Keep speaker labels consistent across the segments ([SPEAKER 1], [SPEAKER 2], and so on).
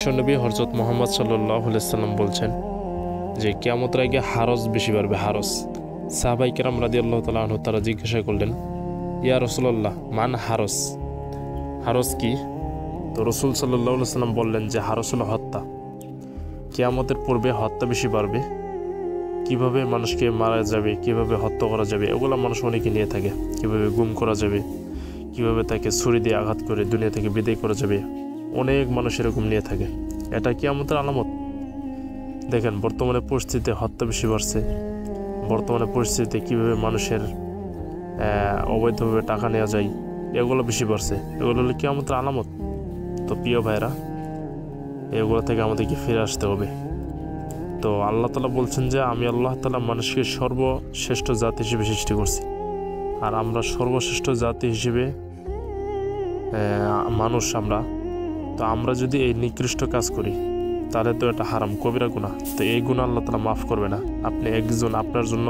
[SPEAKER 1] বিশ্বনবী হযরত মুহাম্মদ সাল্লাল্লাহু আলাইহি সাল্লাম বলছেন যে কিয়ামতের আগে হারজ বেশি বাড়বে। হারজ সাহাবায়ে কেরাম রাদিয়াল্লাহু তাআলা আনহু তারা জিজ্ঞাসা করলেন, ইয়া রাসূলুল্লাহ মান হারজ, হারজ কি? তো রাসূল সাল্লাল্লাহু আলাইহি সাল্লাম বললেন যে হারজ হলো হত্যা। কিয়ামতের পূর্বে হত্যা বেশি বাড়বে। কিভাবে মানুষকে মারা যাবে, কিভাবে হত্যা করা যাবে, এগুলো মানুষ অনেকে নিয়ে থাকে। কিভাবে গুম করা যাবে, কিভাবে তাকে ছুরি দিয়ে আঘাত করে দুনিয়া থেকে বিদায় করা যাবে, অনেক মানুষ এরকম নিয়ে থাকে। এটা কিয়ামতের আলামত। দেখেন বর্তমানে পরিস্থিতিতে হত্যা বেশি বাড়ছে। বর্তমানে পরিস্থিতিতে কীভাবে মানুষের অবৈধভাবে টাকা নেওয়া যায়, এগুলো বেশি বাড়ছে। এগুলো হলো কিয়ামতের আলামত। তো প্রিয় ভাইরা, এগুলো থেকে আমাদেরকে ফিরে আসতে হবে। তো আল্লাহ তাআলা বলছেন যে আমি আল্লাহ তাআলা মানুষকে সর্বশ্রেষ্ঠ জাতি হিসেবে সৃষ্টি করছি। আর আমরা সর্বশ্রেষ্ঠ জাতি হিসেবে মানুষ আমরা। তো আমরা যদি এই নিকৃষ্ট কাজ করি তাহলে তো এটা হারাম, কবিরা গুনাহ। তো এই গুনাহ আল্লাহ তাআলা মাফ করবে না। আপনি আপনার জন্য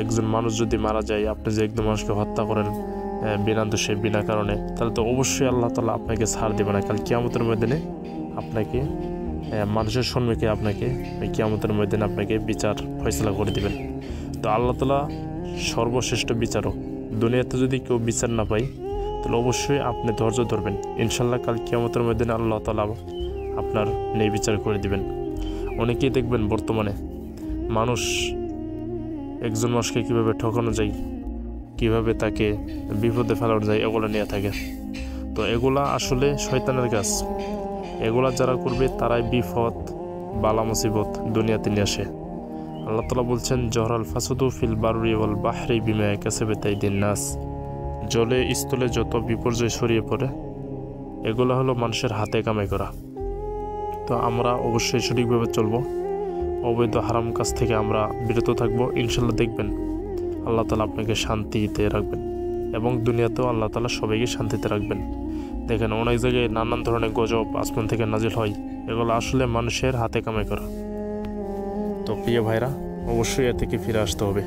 [SPEAKER 1] একজন মানুষ যদি মারা যায়, আপনি যে একজন মানুষকে হত্যা করেন বিনা দোষে বিনা কারণে, তাহলে তো অবশ্যই আল্লাহ তাআলা আপনাকে ছাড় দেবে না। কাল কিয়ামতের ময়দানে আপনাকে মানুষের সম্মুখে আপনাকে কিয়ামতের ময়দানে আপনাকে বিচার ফয়সালা করে দিবেন। তো আল্লাহ তাআলা সর্বশ্রেষ্ঠ বিচারক। দুনিয়াতে যদি কেউ বিচার না পায় তাহলে অবশ্যই আপনি ধৈর্য ধরবেন। ইনশাল্লাহ কাল কিয়ামতের ময়দানে আল্লাহ তাআলা আপনার ন্যায় বিচার করে দিবেন। অনেকেই দেখবেন বর্তমানে মানুষ একজন মানুষকে কীভাবে ঠকানো যায়, কিভাবে তাকে বিপদে ফেলানো যায়, এগুলো নিয়ে থাকে। তো এগুলা আসলে শয়তানের কাজ। এগুলা যারা করবে তারাই বিপদ বালা মুসিবত দুনিয়াতে নিয়ে আসে। আল্লাহ তাআলা বলছেন জহরাল ফাসাদু ফিল বাররি ওয়াল বাহরি বিমা কাসাবাত আইদিন নাস। জলে স্থলে যত বিপর্যয় ছড়িয়ে পড়ে এগুলো হলো মানুষের হাতে কামাই করা। তো আমরা অবশ্যই সঠিকভাবে চলবো, অবৈধ হারাম কাজ থেকে আমরা বিরত থাকবো। ইনশাল্লাহ দেখবেন আল্লাহ তাআলা আপনাকে শান্তিতে রাখবেন এবং দুনিয়াতেও আল্লাহ তাআলা সবাইকে শান্তিতে রাখবেন। দেখেন অনেক জায়গায় নানান ধরনের গজব আসমান থেকে নাজিল হয়, এগুলো আসলে মানুষের হাতে কামাই করা। তো প্রিয় ভাইরা, অবশ্যই এর থেকে ফিরে আসতে হবে।